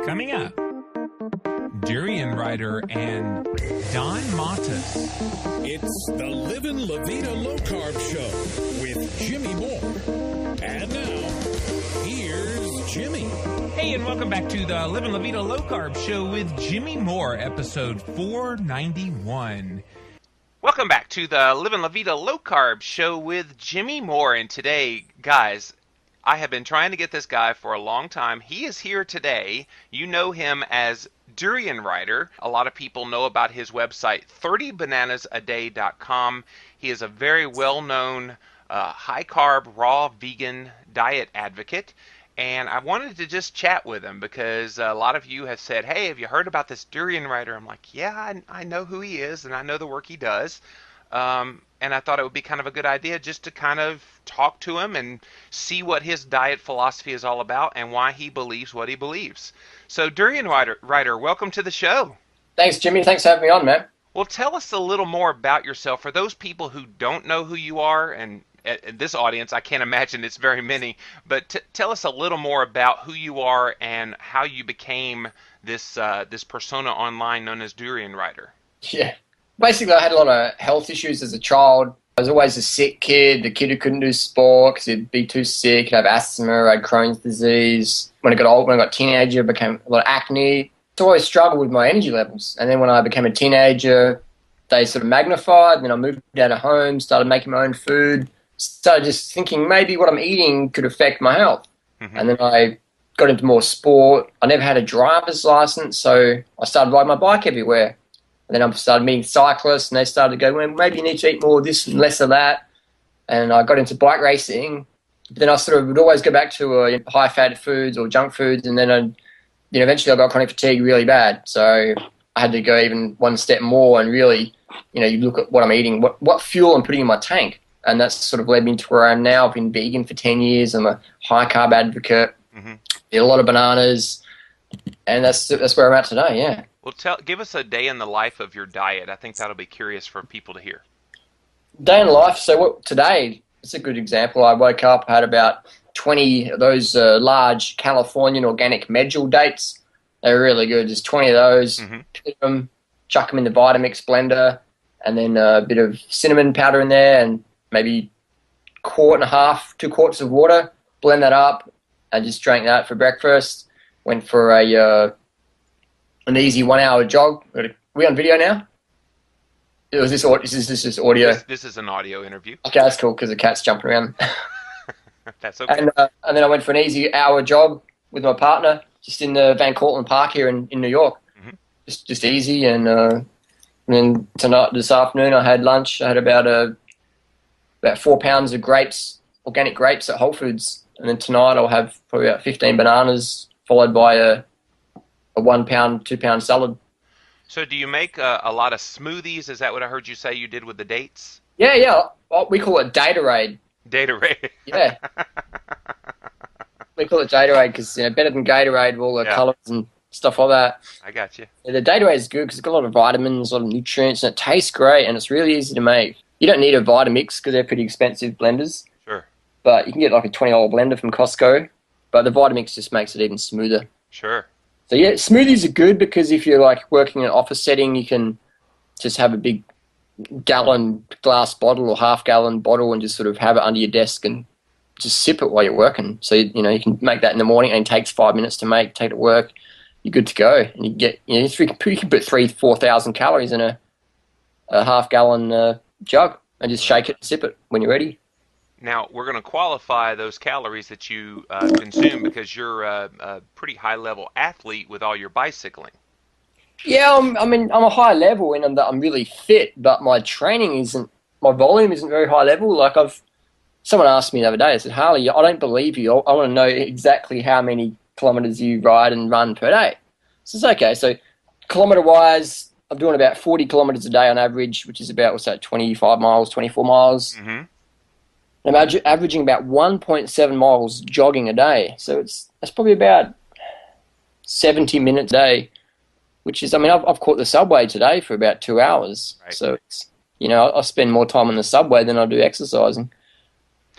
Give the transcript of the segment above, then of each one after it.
Coming up, Durianrider and Don Matas. It's the Livin' La Vida Low Carb Show with Jimmy Moore. And now, here's Jimmy. Hey, and welcome back to the Livin' La Vida Low Carb Show with Jimmy Moore, episode 491. Welcome back to the Livin' La Vida Low Carb Show with Jimmy Moore. And today, guys, I have been trying to get this guy for a long time. He is here today. You know him as Durianrider. A lot of people know about his website, 30bananasaday.com. He is a very well-known high-carb, raw, vegan diet advocate. And I wanted to just chat with him because a lot of you have said, hey, have you heard about this Durianrider? I'm like, yeah, I know who he is and I know the work he does. And I thought it would be kind of a good idea just to kind of talk to him and see what his diet philosophy is all about and why he believes what he believes. So Durianrider, welcome to the show. Thanks, Jimmy. Thanks for having me on, man. Well, tell us a little more about yourself. For those people who don't know who you are, and this audience, I can't imagine it's very many, but tell us a little more about who you are and how you became this persona online known as Durianrider. Yeah. Basically, I had a lot of health issues as a child. I was always a sick kid, the kid who couldn't do sport because he'd be too sick. He'd have asthma, I had Crohn's disease. When I got old, when I got a teenager, I became a lot of acne. So I always struggled with my energy levels. And then when I became a teenager, they sort of magnified. Then I moved out of home, started making my own food, started just thinking maybe what I'm eating could affect my health. Mm-hmm. And then I got into more sport. I never had a driver's license, so I started riding my bike everywhere. And then I started meeting cyclists, and they started to go, well, maybe you need to eat more of this and less of that. And I got into bike racing. But then I sort of would always go back to high-fat foods or junk foods, and then eventually I got chronic fatigue really bad. So I had to go even one step more and really, you look at what I'm eating, what fuel I'm putting in my tank. And that's sort of led me to where I am now. I've been vegan for 10 years. I'm a high-carb advocate. Mm-hmm. Eat a lot of bananas. And that's where I'm at today, yeah. Well, give us a day in the life of your diet. I think that'll be curious for people to hear. Day in life. So today, it's a good example. I woke up, I had about 20 of those large Californian organic medjool dates. They were really good. Just 20 of those. Mm-hmm. Pick them, chuck them in the Vitamix blender, and then a bit of cinnamon powder in there, and maybe quart and a half, 2 quarts of water. Blend that up, and just drank that for breakfast. Went for an easy 1 hour jog. Are we on video now? Is this audio? This is an audio interview. Okay, that's cool because the cat's jumping around. That's okay. And then I went for an easy hour jog with my partner just in the Van Cortlandt Park here in New York. Mm-hmm. Just easy. And then this afternoon I had lunch. I had about 4 pounds of grapes, organic grapes at Whole Foods. And then tonight I'll have probably about 15 bananas followed by a 1 pound, 2 pound salad. So do you make a lot of smoothies? Is that what I heard you say you did with the dates? Yeah. We call it Datorade. Datorade. Yeah. We call it Datorade because better than Gatorade with all the colours and stuff like that. I got you. Yeah, the Datorade is good because it's got a lot of vitamins, a lot of nutrients, and it tastes great, and it's really easy to make. You don't need a Vitamix because they're pretty expensive blenders. Sure. But you can get like a $20 blender from Costco, but the Vitamix just makes it even smoother. Sure. So yeah, smoothies are good because if you're like working in an office setting, you can just have a big gallon glass bottle or half-gallon bottle and just sort of have it under your desk and just sip it while you're working. So you can make that in the morning and it takes 5 minutes to make. Take it to work, you're good to go, and you get you can put 3,000-4,000 calories in a half-gallon jug and just shake it and sip it when you're ready. Now, we're going to qualify those calories that you consume because you're a pretty high-level athlete with all your bicycling. Yeah, I'm a high level and I'm really fit, but my volume isn't very high level. Like someone asked me the other day, I said, Harley, I don't believe you. I want to know exactly how many kilometers you ride and run per day. So it's okay. So kilometer-wise, I'm doing about 40 kilometers a day on average, which is about, 25 miles, 24 miles. Mm-hmm. I'm averaging about 1.7 miles jogging a day. So that's probably about 70 minutes a day, which is, I've caught the subway today for about 2 hours. Right. So it's, I spend more time on the subway than I do exercising.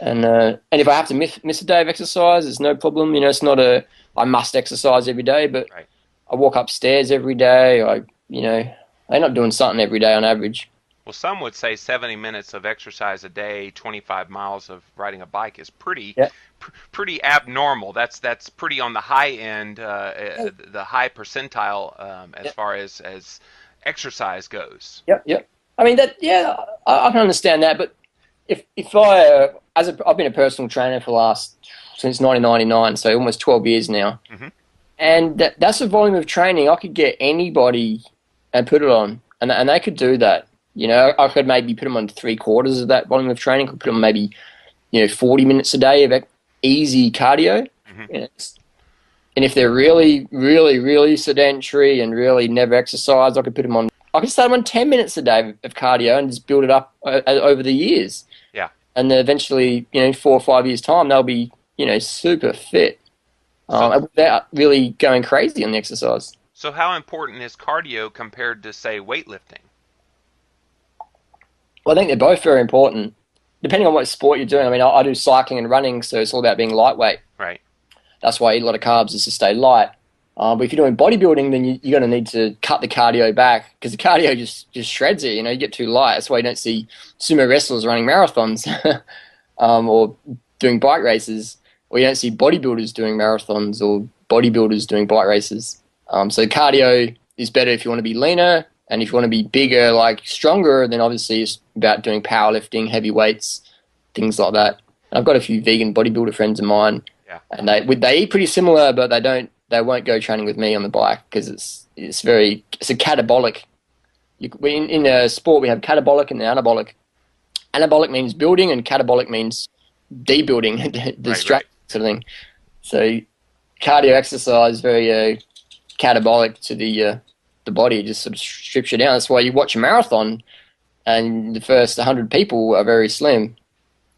And if I have to miss a day of exercise, it's no problem. It's not I must exercise every day, but right. I walk upstairs every day. They're not doing something every day on average. Well, some would say 70 minutes of exercise a day, 25 miles of riding a bike is Yeah. pretty abnormal. That's pretty on the high end, the high percentile as Yep. far as exercise goes. Yep. Yep. I mean I can understand that, but if I've been a personal trainer since 1999, so almost 12 years now, Hmm. and that's a volume of training I could get anybody and put it on, and they could do that. I could maybe put them on 3/4 of that volume of training. Could put them maybe 40 minutes a day of easy cardio. Hmm. And if they're really, really, really sedentary and really never exercise, I could start them on 10 minutes a day of cardio and just build it up over the years. Yeah. And then eventually, 4 or 5 years' time, they'll be, super fit without really going crazy on the exercise. So how important is cardio compared to, say, weightlifting? Well, I think they're both very important, depending on what sport you're doing. I mean, I do cycling and running, so it's all about being lightweight. Right. That's why I eat a lot of carbs, is to stay light. But if you're doing bodybuilding, then you're going to need to cut the cardio back, because the cardio just shreds it. You get too light. That's why you don't see sumo wrestlers running marathons or doing bike races, or you don't see bodybuilders doing marathons or bodybuilders doing bike races. So cardio is better if you want to be leaner, and if you want to be bigger, like stronger, then obviously it's about doing powerlifting, heavy weights, things like that. I've got a few vegan bodybuilder friends of mine, Yeah. and they eat pretty similar, but they won't go training with me on the bike because it's a catabolic. In a sport, we have catabolic and anabolic. Anabolic means building, and catabolic means debuilding, Right. sort of thing. So cardio exercise is very catabolic to the body. It just sort of strips you down. That's why you watch a marathon, and the first 100 people are very slim,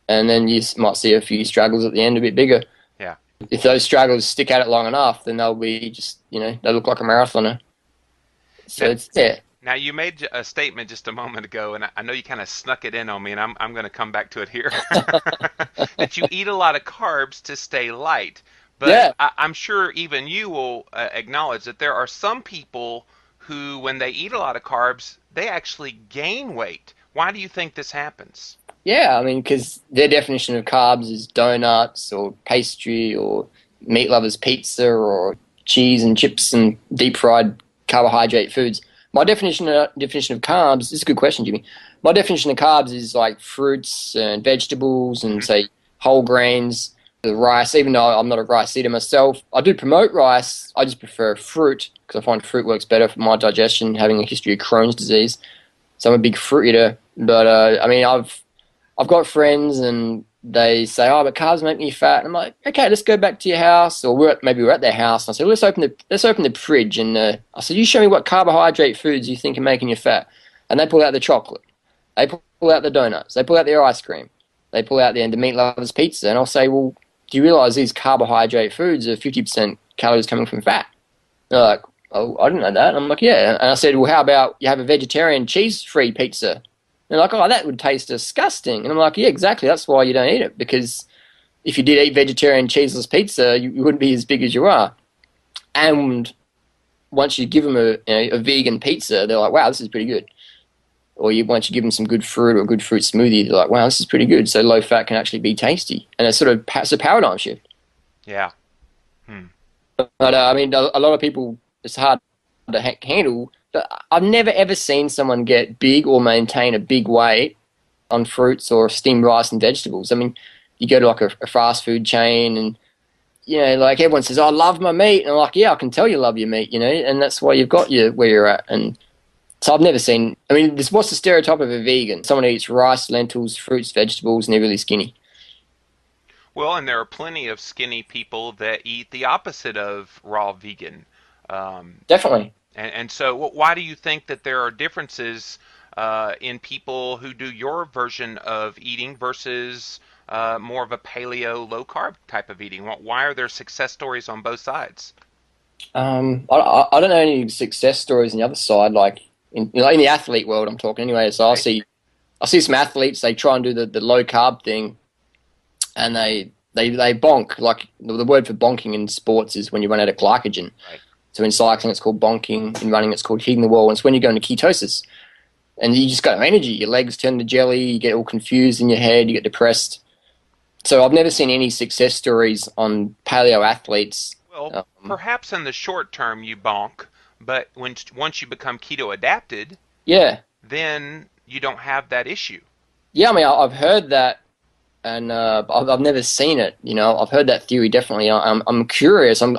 and then you might see a few struggles at the end, a bit bigger. Yeah. If those struggles stick at it long enough, then they'll be they look like a marathoner. So Yeah. Now, you made a statement just a moment ago, and I know you kind of snuck it in on me, and I'm going to come back to it here, that you eat a lot of carbs to stay light. But Yeah. I'm sure even you will acknowledge that there are some people who, when they eat a lot of carbs, they actually gain weight. Why do you think this happens? Yeah, I mean, because their definition of carbs is donuts or pastry or meat lovers pizza or cheese and chips and deep fried carbohydrate foods. My definition of carbs, this is a good question, Jimmy. My definition of carbs is like fruits and vegetables and, say, whole grains, the rice. Even though I'm not a rice eater myself, I do promote rice. I just prefer fruit because I find fruit works better for my digestion, having a history of Crohn's disease. So I'm a big fruit eater. But, I mean, I've got friends and they say, "Oh, but carbs make me fat." And I'm like, "Okay, let's go back to your house," or maybe we're at their house. And I say, "Let's open the fridge." And I said, "You show me what carbohydrate foods you think are making you fat." And they pull out the chocolate, they pull out the donuts, they pull out their ice cream, they pull out the meat lovers pizza. And I'll say, "Well, do you realize these carbohydrate foods are 50% calories coming from fat?" And they're like, "Oh, I didn't know that." And I'm like, "Yeah." And I said, "Well, how about you have a vegetarian cheese-free pizza?" And they're like, "Oh, that would taste disgusting." And I'm like, "Yeah, exactly. That's why you don't eat it, because if you did eat vegetarian cheeseless pizza, you wouldn't be as big as you are." And once you give them a vegan pizza, they're like, "Wow, this is pretty good." Or once you give them some good fruit or a good fruit smoothie, they're like, "Wow, this is pretty good." So low fat can actually be tasty. And it's it's a paradigm shift. Yeah. But I mean, a lot of people, it's hard to handle. But I've never ever seen someone get big or maintain a big weight on fruits or steamed rice and vegetables. I mean, you go to like a fast food chain and, like everyone says, "Oh, I love my meat." And I'm like, "Yeah, I can tell you love your meat, and that's why you've got where you're at." And so I've never seen, I mean, what's the stereotype of a vegan? Someone who eats rice, lentils, fruits, vegetables, and they're really skinny. Well, and there are plenty of skinny people that eat the opposite of raw vegan. Um, Definitely. and so, why do you think that there are differences in people who do your version of eating versus more of a paleo, low carb type of eating? Why are there success stories on both sides? I don't know any success stories on the other side, like in the athlete world I'm talking anyway. So Right. I see some athletes, they try and do the low carb thing, and they bonk. Like the word for bonking in sports is when you run out of glycogen. Right. So in cycling, it's called bonking. In running, it's called hitting the wall. And it's when you go into ketosis. And you just got no energy. Your legs turn to jelly. You get all confused in your head. You get depressed. So I've never seen any success stories on paleo athletes. Well, perhaps in the short term you bonk, but once you become keto adapted, Yeah. then you don't have that issue. Yeah, I mean, I've heard that, and I've never seen it. I've heard that theory definitely. I'm curious. I've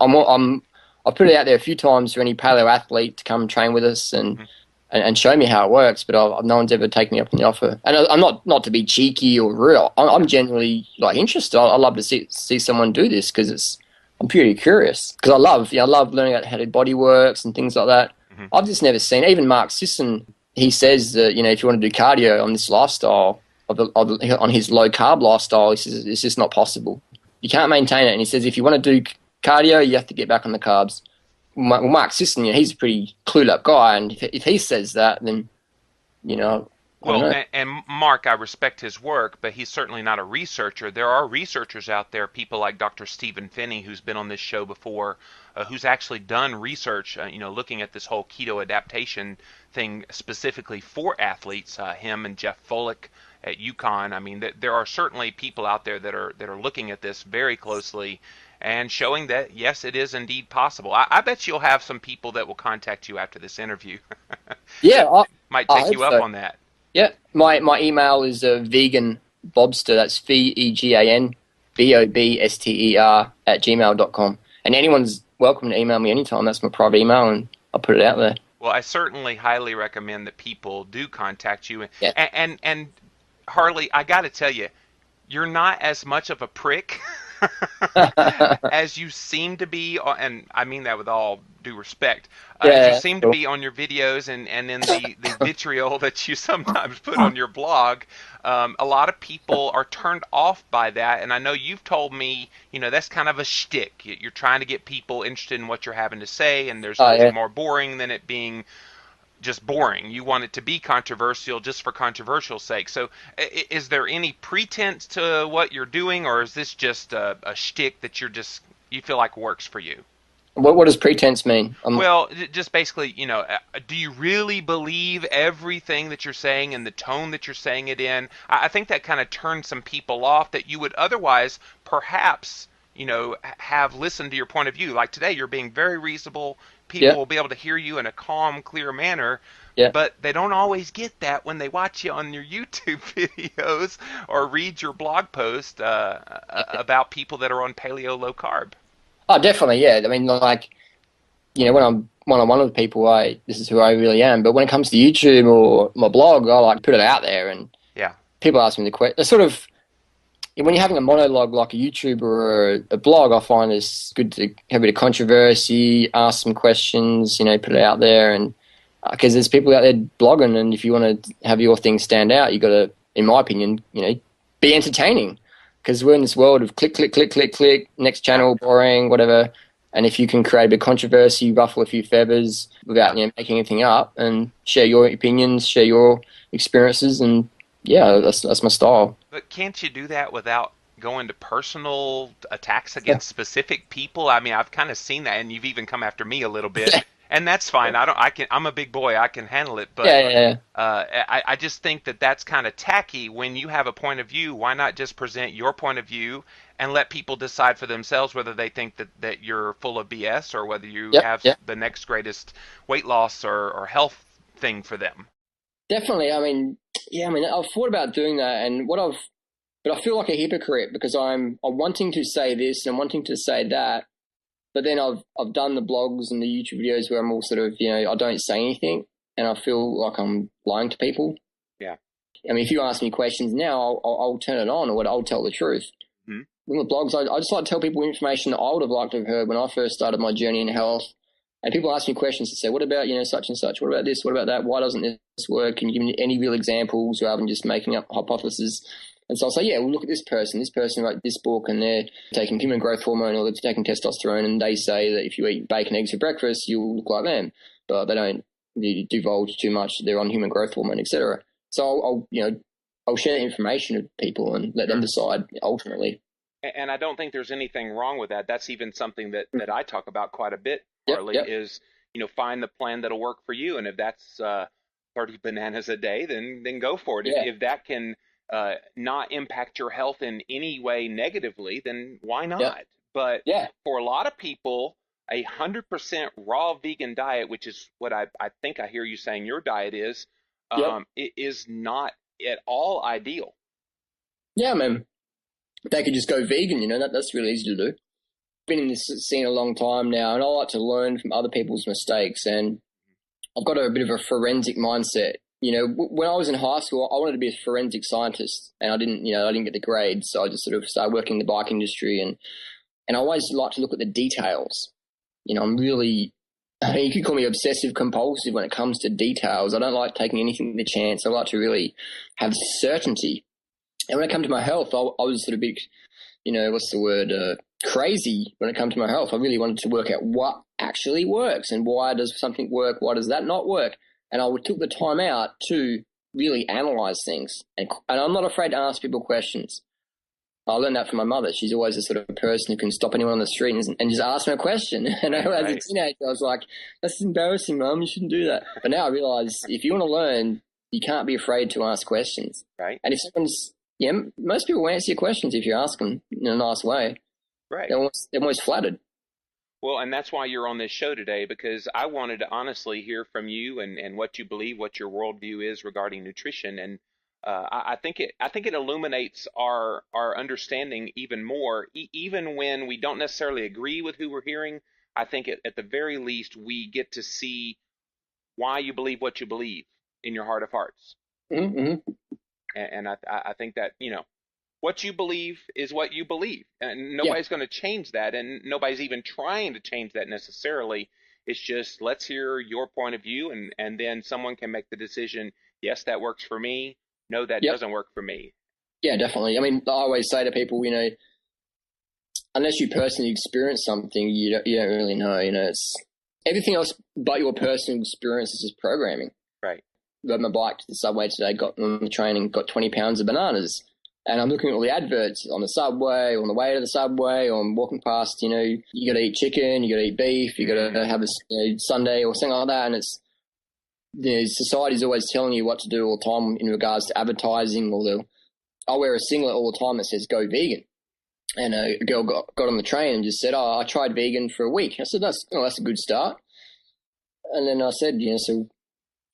put it out there a few times for any paleo athlete to come train with us Mhm. and show me how it works. But no one's ever taken me up on the offer. And I'm not to be cheeky or real. I'm genuinely like interested. I love to see someone do this because I'm purely curious because I love learning about how the body works and things like that. Mhm. I've just never seen. Even Mark Sisson, he says that if you want to do cardio on this lifestyle on his low carb lifestyle, he says it's just not possible. You can't maintain it. And he says if you want to do cardio, you have to get back on the carbs. Well, Mark Sisson, he's a pretty clued up guy, and if he says that, then I don't Well, know. and Mark, I respect his work, but he's certainly not a researcher. There are researchers out there, people like Dr. Stephen Finney, who's been on this show before, who's actually done research, looking at this whole keto adaptation thing specifically for athletes. Him and Jeff Follick at UConn. I mean, there are certainly people out there that are looking at this very closely and showing that yes, it is indeed possible. I bet you'll have some people that will contact you after this interview Yeah, that might I take hope you up so. on that. Yeah, my email is vegan bobster. That's VEGAN BOBSTER at gmail.com. And anyone's welcome to email me anytime. That's my private email, and I'll put it out there. Well, I certainly highly recommend that people do contact you. Yeah. And Harley, I got to tell you, you're not as much of a prick as you seem to be, and I mean that with all due respect, as you Yeah, seem to sure. be on your videos and in the vitriol that you sometimes put on your blog. A lot of people are turned off by that, and I know you've told me, that's kind of a shtick. You're trying to get people interested in what you're having to say, and there's Oh, nothing yeah. more boring than it being just boring. You want it to be controversial just for controversial sake. So, is there any pretense to what you're doing, or is this just a shtick that you feel like works for you? What does pretense mean? Well, just basically, do you really believe everything that you're saying and the tone that you're saying it in? I think that kind of turns some people off that you would otherwise perhaps, have listened to your point of view. Like today, you're being very reasonable. People Yeah, will be able to hear you in a calm, clear manner, yeah. but they don't always get that when they watch you on your YouTube videos or read your blog post about people that are on paleo low carb. Oh, definitely, yeah. I mean, like, when I'm one-on-one with people, this is who I really am. But when it comes to YouTube or my blog, I like put it out there, and Yeah. people ask me the question. Sort of when you're having a monologue like a YouTuber or a blog, I find it's good to have a bit of controversy, ask some questions, put it out there, and because there's people out there blogging, and if you want to have your thing stand out, you got to, in my opinion, be entertaining. Because we're in this world of click, click, click, click, click, next Yeah. channel, boring, whatever. And if you can create a bit of controversy, ruffle a few feathers without Yeah. making anything up, and share your opinions, share your experiences, and yeah, that's my style. But can't you do that without going to personal attacks against specific people? I mean, I've kind of seen that, and you've even come after me a little bit, and that's fine. I'm a big boy. I can handle it. But Yeah, yeah, yeah. I just think that that's kind of tacky. When you have a point of view, why not just present your point of view and let people decide for themselves whether they think that you're full of BS or whether you Yep, have yep. the next greatest weight loss or health thing for them. Definitely. I mean, yeah, I mean, I've thought about doing that, and but I feel like a hypocrite because I'm wanting to say this and I'm wanting to say that, but then I've done the blogs and the YouTube videos where I'm all sort of, I don't say anything, and I feel like I'm lying to people. Yeah. I mean, if you ask me questions now, I'll turn it on, or I'll tell the truth. Mhm. With the blogs, I just like to tell people information that I would have liked to have heard when I first started my journey in health. And people ask me questions to say, what about, such and such? What about this? What about that? Why doesn't this work? Can you give me any real examples rather than just making up hypotheses? And so I'll say, yeah, well, look at this person. This person wrote this book, and they're taking human growth hormone or they're taking testosterone, and they say that if you eat bacon, eggs for breakfast, you'll look like them. But they don't really divulge too much. They're on human growth hormone, etc. So I'll share that information with people and let them decide ultimately. And I don't think there's anything wrong with that. That's even something that I talk about quite a bit Yep, Harley, yep, is, find the plan that'll work for you. And if that's 30 bananas a day, then go for it. yeah, If that can not impact your health in any way negatively, then why yep, not? But yeah, for a lot of people, 100% raw vegan diet, which is what I think I hear you saying your diet is, yep, it is not at all ideal. yeah, man. They could just go vegan, that's really easy to do. Been in this scene a long time now, and I like to learn from other people's mistakes. And I've got a bit of a forensic mindset. When I was in high school, I wanted to be a forensic scientist, and I didn't get the grades, so I just sort of started working in the bike industry, and I always like to look at the details. I'm really, you could call me obsessive compulsive when it comes to details. I don't like taking anything to chance. I like to really have certainty. And when it comes to my health, I was sort of big, what's the word, crazy when it comes to my health. I really wanted to work out what actually works and why does something work, why does that not work. And I took the time out to really analyze things. And I'm not afraid to ask people questions. I learned that from my mother. She's always the sort of person who can stop anyone on the street and just ask them a question. And as a teenager, I was like, that's embarrassing, Mum. You shouldn't do that. But now I realize if you want to learn, you can't be afraid to ask questions. Right. And if someone's, most people will answer your questions if you ask them in a nice way. Right. They're always flattered. Well, and that's why you're on this show today, because I wanted to honestly hear from you and what you believe, what your worldview is regarding nutrition. And I think it illuminates our understanding even more, even when we don't necessarily agree with who we're hearing. I think at the very least we get to see why you believe what you believe in your heart of hearts. Mm-hmm. And I think that what you believe is what you believe, and nobody's going to change that, and nobody's even trying to change that necessarily. It's just let's hear your point of view, and then someone can make the decision. Yes, that works for me. No, that doesn't work for me. Yeah, definitely. I mean, I always say to people, unless you personally experience something, you don't really know. It's everything else but your personal experience is just programming. Right. Rode my bike to the subway today, got on the train and got 20 pounds of bananas. And I'm looking at all the adverts on the subway, on the way to the subway, or I'm walking past, you got to eat chicken, you got to eat beef, you got to have a Sunday or something like that. And it's, society's always telling you what to do all the time in regards to advertising. I'll wear a singlet all the time that says go vegan. And a girl got on the train and just said, I tried vegan for a week. I said, that's a good start. And then I said, so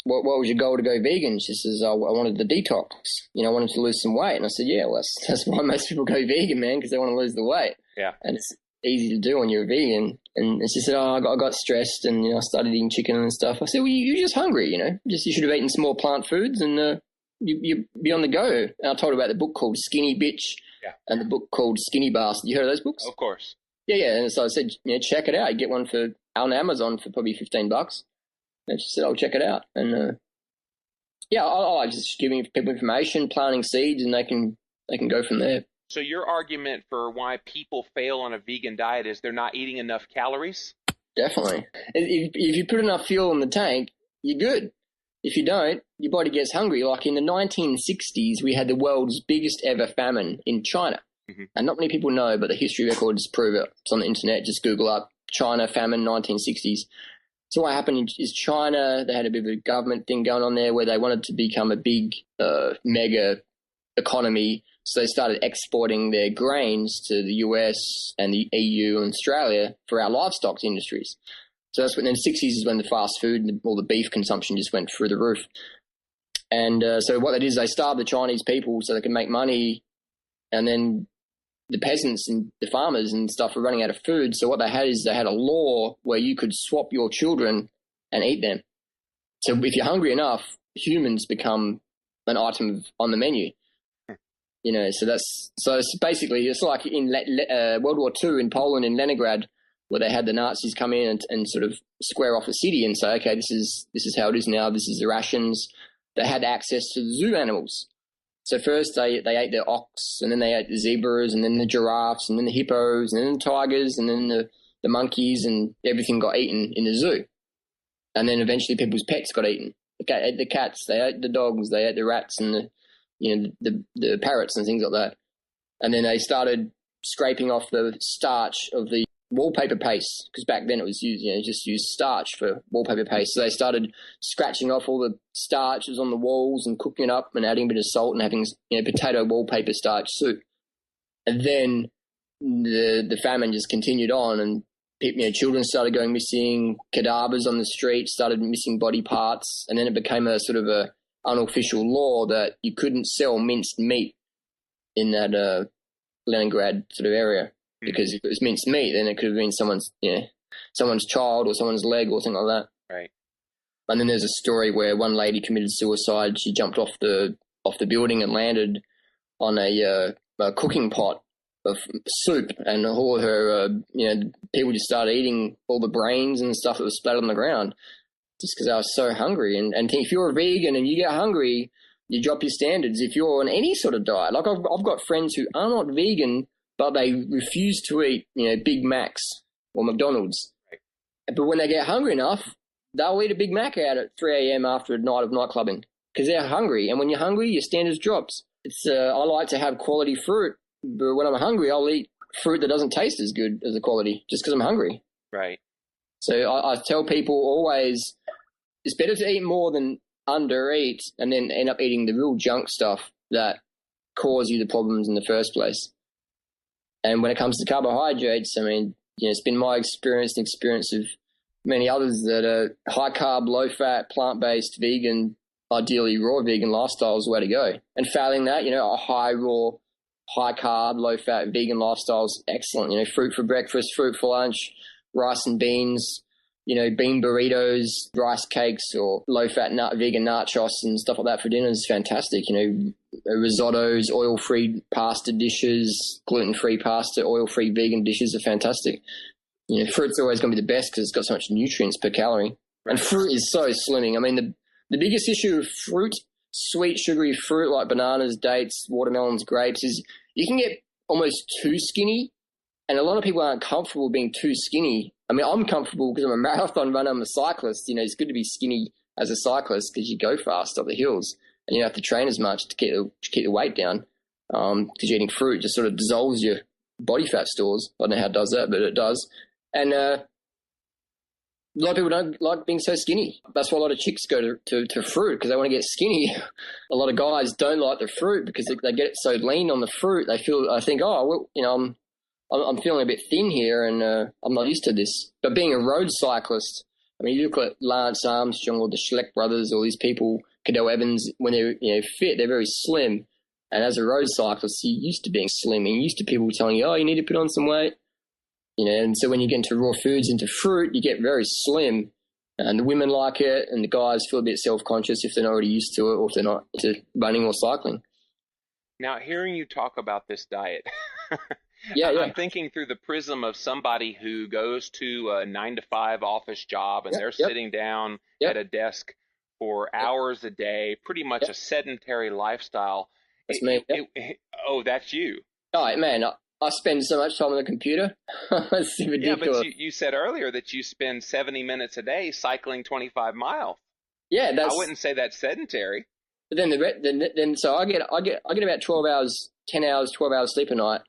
what was your goal to go vegan? She says, I wanted the detox. I wanted to lose some weight. And I said, yeah, well, that's why most people go vegan, man, because they want to lose the weight. Yeah. And it's easy to do when you're a vegan. And she said, I got stressed and, I started eating chicken and stuff. I said, well, you're just hungry, you should have eaten some more plant foods and you'd be on the go. And I told her about the book called Skinny Bitch and the book called Skinny Bastard. You heard of those books? Of course. Yeah. And so I said, check it out. You get one on Amazon for probably $15. And she said, I'll check it out. And, I like just giving people information, planting seeds, and they can go from there. So your argument for why people fail on a vegan diet is they're not eating enough calories? Definitely. If you put enough fuel in the tank, you're good. If you don't, your body gets hungry. Like in the 1960s, we had the world's biggest ever famine in China. Mm-hmm. And not many people know, but the history records prove it. It's on the internet. Just Google up China famine 1960s. So what happened is China, they had a bit of a government thing going on there where they wanted to become a big mega economy. So they started exporting their grains to the US and the EU and Australia for our livestock industries. So that's when, then the 60s is when the fast food and all the beef consumption just went through the roof. And so what they did is they starved the Chinese people so they could make money, and then the peasants and the farmers and stuff were running out of food. So what they had is they had a law where you could swap your children and eat them. So if you're hungry enough, humans become an item on the menu. So it's basically, it's like in World War II in Poland, in Leningrad, where they had the Nazis come in and sort of square off the city and say, okay, this is how it is now. This is the rations. They had access to the zoo animals. So first they ate the ox, and then they ate the zebras, and then the giraffes, and then the hippos, and then the tigers, and then the monkeys, and everything got eaten in the zoo. And then eventually people's pets got eaten. They ate the cats, they ate the dogs, they ate the rats, and the parrots and things like that. And then they started scraping off the starch of the wallpaper paste, because back then it was used, just use starch for wallpaper paste. So they started scratching off all the starches on the walls and cooking it up and adding a bit of salt and having, potato wallpaper starch soup. And then the famine just continued on, and children started going missing, cadavers on the street started missing body parts, and then it became a sort of a unofficial law that you couldn't sell minced meat in that Leningrad sort of area, because if it was minced meat, then it could have been someone's child or someone's leg or something like that. Right. And then there's a story where one lady committed suicide. She jumped off the building and landed on a cooking pot of soup, and all her people just started eating all the brains and stuff that was splattered on the ground just because they were so hungry. And if you're a vegan and you get hungry, you drop your standards. If you're on any sort of diet, like I've got friends who are not vegan, but they refuse to eat, Big Macs or McDonald's. Right. But when they get hungry enough, they'll eat a Big Mac out at 3 a.m. after a night of night clubbing because they're hungry. And when you're hungry, your standards drops. I like to have quality fruit, but when I'm hungry, I'll eat fruit that doesn't taste as good as the quality just because I'm hungry. Right. So I tell people always, it's better to eat more than undereat and then end up eating the real junk stuff that cause you the problems in the first place. And when it comes to carbohydrates, I mean, it's been my experience and experience of many others that are high carb, low fat, plant-based, vegan, ideally raw vegan lifestyle is the way to go. And failing that, a high raw, high carb, low fat vegan lifestyle is excellent. Fruit for breakfast, fruit for lunch, rice and beans, bean burritos, rice cakes, or low-fat vegan nachos and stuff like that for dinner is fantastic. Risottos, oil-free pasta dishes, gluten-free pasta, oil-free vegan dishes are fantastic. Fruit's always going to be the best because it's got so much nutrients per calorie. And fruit is so slimming. I mean, the biggest issue with fruit, sweet, sugary fruit like bananas, dates, watermelons, grapes, is you can get almost too skinny, and a lot of people aren't comfortable being too skinny. I mean, I'm comfortable because I'm a marathon runner, I'm a cyclist. It's good to be skinny as a cyclist because you go fast up the hills and you don't have to train as much to keep the weight down because you're eating fruit. It just sort of dissolves your body fat stores. I don't know how it does that, but it does. And a lot of people don't like being so skinny. That's why a lot of chicks go to fruit because they want to get skinny. A lot of guys don't like the fruit because they get so lean on the fruit. I think, I'm feeling a bit thin here and I'm not used to this. But being a road cyclist, I mean, you look at Lance Armstrong or the Schleck brothers or these people, Cadell Evans, when they're fit, they're very slim. And as a road cyclist, you're used to being slim and you're used to people telling you, you need to put on some weight. And so when you get into raw foods, into fruit, you get very slim. And the women like it and the guys feel a bit self-conscious if they're not already used to it or if they're not into running or cycling. Now, hearing you talk about this diet... Yeah. I'm thinking through the prism of somebody who goes to a 9-to-5 office job and they're sitting down at a desk for hours a day, pretty much a sedentary lifestyle. That's me. Oh, that's you. Oh, man, I spend so much time on the computer. It's ridiculous. Yeah, but you said earlier that you spend 70 minutes a day cycling 25 miles. Yeah, I wouldn't say that's sedentary. But then so I get about 12 hours, 10 hours, 12 hours sleep a night.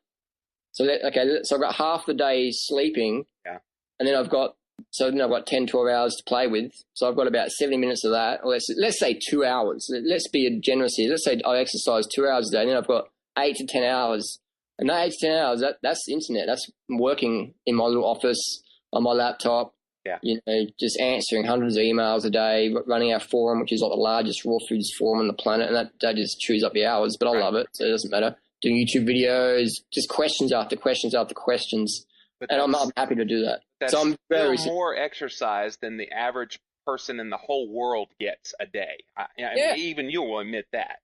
So I've got half the day sleeping, and then I've got 10, 12 hours to play with. So I've got about 70 minutes of that. Or let's say 2 hours. Let's be generous here. Let's say I exercise 2 hours a day, and then I've got 8 to 10 hours. And that 8 to 10 hours, that's internet. That's working in my little office on my laptop. Yeah. Just answering hundreds of emails a day, running our forum, which is like the largest raw foods forum on the planet, and that just chews up your hours. But I love it, so it doesn't matter. Doing YouTube videos, just questions after questions after questions. And I'm happy to do that. That's so I'm very more exercise than the average person in the whole world gets a day. Even you will admit that.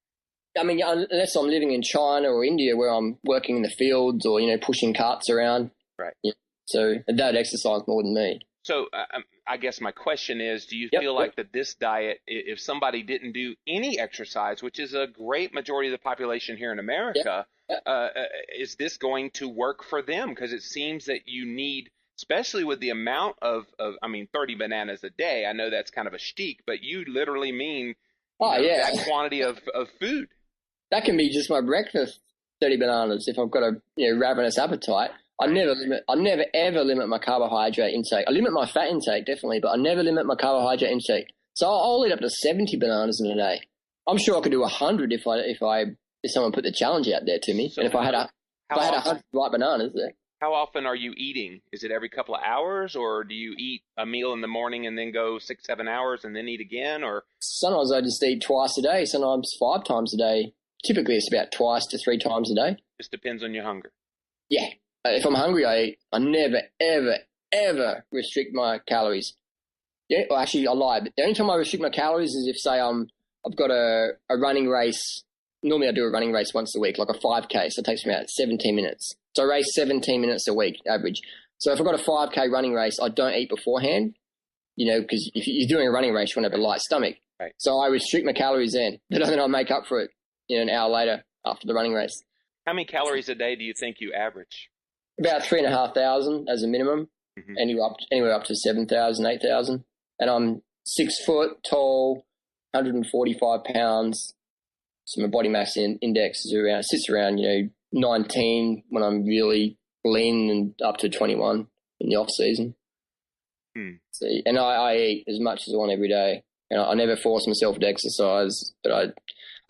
I mean, unless I'm living in China or India where I'm working in the fields or, pushing carts around. Right. So that exercise more than me. So I guess my question is, do you feel like that this diet, if somebody didn't do any exercise, which is a great majority of the population here in America, is this going to work for them? Because it seems that you need, especially with the amount of 30 bananas a day. I know that's kind of a shtick, but you literally mean that quantity of food. That can be just my breakfast, 30 bananas, if I've got a ravenous appetite. I never ever limit my carbohydrate intake. I limit my fat intake definitely, but I never limit my carbohydrate intake. So I'll eat up to 70 bananas in a day. I'm sure I could do 100 if someone put the challenge out there to me, and if I had 100 right bananas there. How often are you eating? Is it every couple of hours, or do you eat a meal in the morning and then go 6-7 hours and then eat again? Or sometimes I just eat twice a day, sometimes 5 times a day. Typically it's about 2 to 3 times a day. Just depends on your hunger. Yeah. If I'm hungry, I eat. I never, ever, ever restrict my calories. Yeah, well, actually, I lie. But the only time I restrict my calories is if, say, I've got a running race. Normally I do a running race once a week, like a 5K, so it takes me about 17 minutes. So I race 17 minutes a week, average. So if I've got a 5K running race, I don't eat beforehand, because if you're doing a running race, you want to have a light stomach. Right. So I restrict my calories then, but then I'll make up for it, an hour later after the running race. How many calories a day do you think you average? About 3,500 as a minimum, anywhere up to 7,000, 8,000. And I'm 6 foot tall, 145 pounds. So my body mass index sits around 19 when I'm really lean, and up to 21 in the off season. So, and I eat as much as I want every day, and I never force myself to exercise, but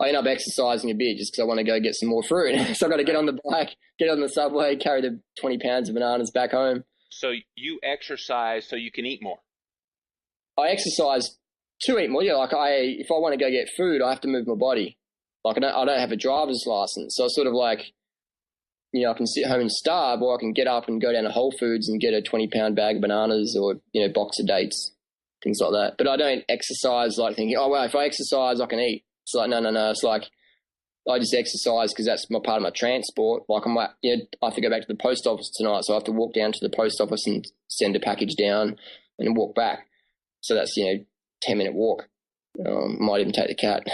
I end up exercising a bit just because I want to go get some more fruit. So I've got to get on the bike, get on the subway, carry the 20 pounds of bananas back home. So you exercise so you can eat more? I exercise to eat more. Yeah, if I want to go get food, I have to move my body. Like I don't have a driver's license, so it's sort of like, I can sit home and starve, or I can get up and go down to Whole Foods and get a 20-pound bag of bananas, or box of dates, things like that. But I don't exercise like thinking, oh well, if I exercise I can eat. It's like no. It's like I just exercise because that's my part of my transport. Like I have to go back to the post office tonight, so I have to walk down to the post office and send a package down and walk back. So that's 10-minute walk. Might even take the cat.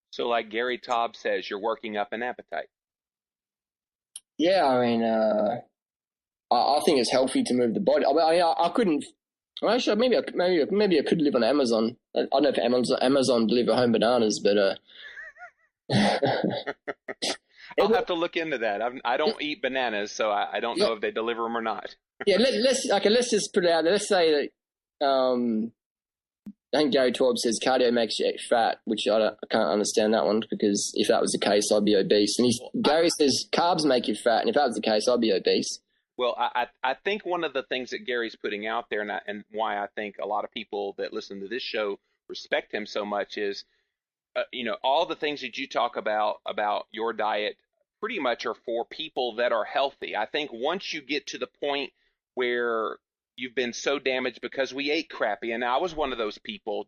So like Gary Taub says, you're working up an appetite. Yeah, I mean, I think it's healthy to move the body. I couldn't. Well, actually, maybe I could live on Amazon. I don't know if Amazon deliver home bananas, but I'll have to look into that. I don't eat bananas, so I don't know if they deliver them or not. Yeah, let's just put it out there. Let's say that I think Gary Taub says cardio makes you fat, which I can't understand that one, because if that was the case, I'd be obese. And Gary says carbs make you fat, and if that was the case, I'd be obese. Well, I think one of the things that Gary's putting out there, and why I think a lot of people that listen to this show respect him so much is, all the things that you talk about your diet pretty much are for people that are healthy. I think once you get to the point where you've been so damaged because we ate crappy, and I was one of those people,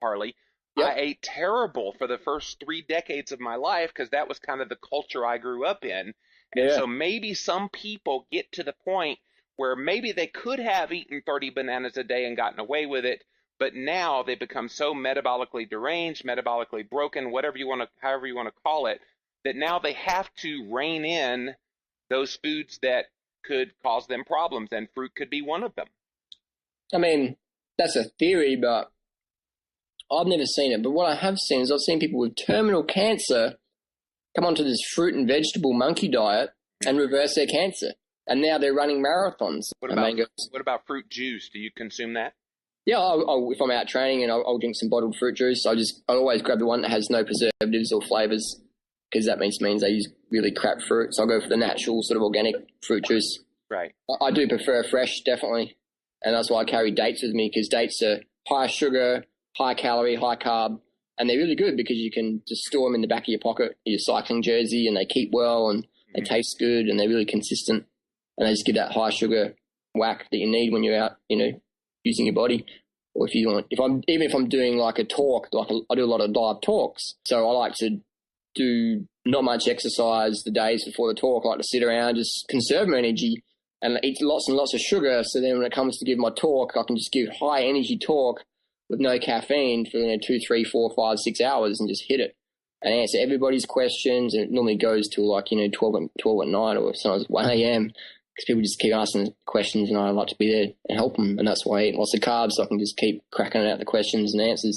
Harley. Yep. I ate terrible for the first 3 decades of my life because that was kind of the culture I grew up in. And so maybe some people get to the point where maybe they could have eaten 30 bananas a day and gotten away with it, but now they become so metabolically deranged, metabolically broken, however you want to call it, that now they have to rein in those foods that could cause them problems, and fruit could be one of them. I mean, that's a theory, but I've never seen it. But what I have seen is I've seen people with terminal cancer come onto this fruit and vegetable monkey diet and reverse their cancer. And now they're running marathons. What about fruit juice? Do you consume that? Yeah, if I'm out training and I'll drink some bottled fruit juice, I always grab the one that has no preservatives or flavors, because that means they use really crap fruit. So I'll go for the natural sort of organic fruit juice. Right. I do prefer fresh, definitely. And that's why I carry dates with me, because dates are high sugar, high calorie, high carb. And they're really good because you can just store them in the back of your pocket, your cycling jersey, and they keep well and they taste good and they're really consistent. And they just give that high sugar whack that you need when you're out, using your body. Or if I'm doing like a talk, I do a lot of live talks. So I like to do not much exercise the days before the talk. I like to sit around, just conserve my energy and eat lots and lots of sugar. So then when it comes to give my talk, I can just give high energy talk with no caffeine for 2, 3, 4, 5, 6 hours and just hit it and answer everybody's questions. And it normally goes till 12 at night or sometimes 1 a.m. because people just keep asking questions and I like to be there and help them. And that's why I eat lots of carbs, so I can just keep cracking out the questions and answers.